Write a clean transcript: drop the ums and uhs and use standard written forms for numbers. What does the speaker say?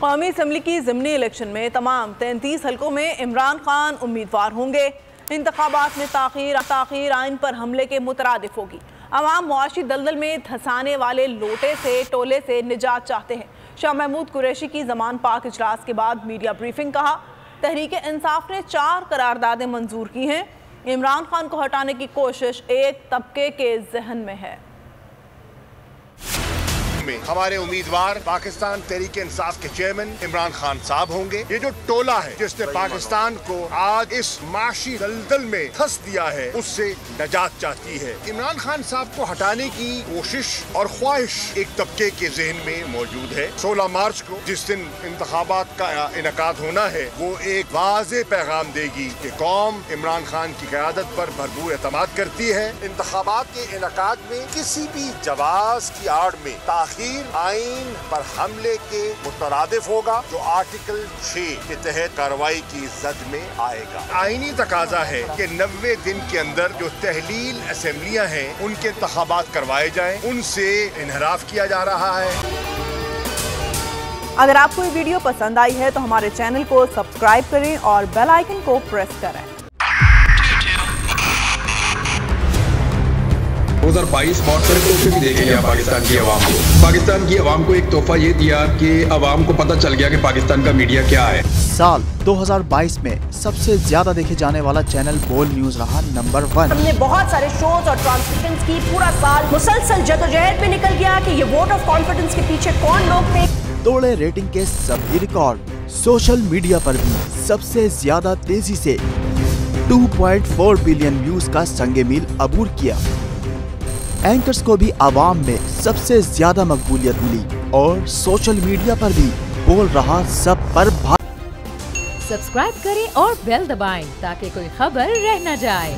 कौमी असम्बली की ज़िमनी इलेक्शन में तमाम 33 हलकों में इमरान खान उम्मीदवार होंगे। इंतखाबात में ताख़ीर आइन पर हमले के मुतरादिफ होगी। अवाम मुआशी दलदल में धंसाने वाले लोटे से टोले से निजात चाहते हैं। शाह महमूद कुरैशी की ज़मान पाक इजलास के बाद मीडिया ब्रीफिंग। कहा, तहरीक इंसाफ ने 4 करारदादें मंजूर की हैं। इमरान खान को हटाने की कोशिश एक तबके के जहन में है। हमारे उम्मीदवार पाकिस्तान तहरीक इंसाफ के चेयरमैन इमरान खान साहब होंगे। ये जो टोला है जिसने पाकिस्तान को आज इस माशी दलदल में फंस दिया है, उससे नजात चाहती है। इमरान खान साहब को हटाने की कोशिश और ख्वाहिश एक तबके के जहन में मौजूद है। 16 मार्च को जिस दिन इंतखाबात का इनकाद होना है, वो एक वाज़ेह पैगाम देगी कि कौम इमरान खान की क़यादत पर भरपूर एतमाद करती है। इंतखाबात के इनकाद में किसी भी जवाज की आड़ में आइन पर हमले के मुतरादिफ होगा, जो आर्टिकल 6 के तहत कार्रवाई की जद में आएगा। आईनी तकाजा है कि 90 दिन के अंदर जो तहलील असेंबलियां हैं, उनके इंतखाबात करवाए जाएं। उनसे इनहराफ किया जा रहा है। अगर आपको ये वीडियो पसंद आई है तो हमारे चैनल को सब्सक्राइब करें और बेल आइकन को प्रेस करें। 2022 बहुत सारे तोहफे भी देखे गया पाकिस्तान की आवाम को। पाकिस्तान की आवाम को एक तोहफा ये दिया कि आवाम को पता चल गया कि पाकिस्तान का मीडिया क्या है। साल 2022 में सबसे ज्यादा देखे जाने वाला चैनल बोल न्यूज रहा नंबर 1। हमने बहुत सारे शोज और ट्रांसमिशंस की। पूरा साल मुसलसल जदोजहद में निकल गया कि ये वोट ऑफ कॉन्फिडेंस के पीछे कौन लोग थे। तोड़े रेटिंग के सभी रिकॉर्ड। सोशल मीडिया पर भी सबसे ज्यादा तेजी से 2.4 बिलियन व्यूज का संगे मील अबूर किया। एंकर्स को भी आवाम में सबसे ज्यादा मकबूलियत मिली और सोशल मीडिया पर भी बोल रहा सब पर सब्सक्राइब करें और बेल दबाएं ताकि कोई खबर रह न जाए।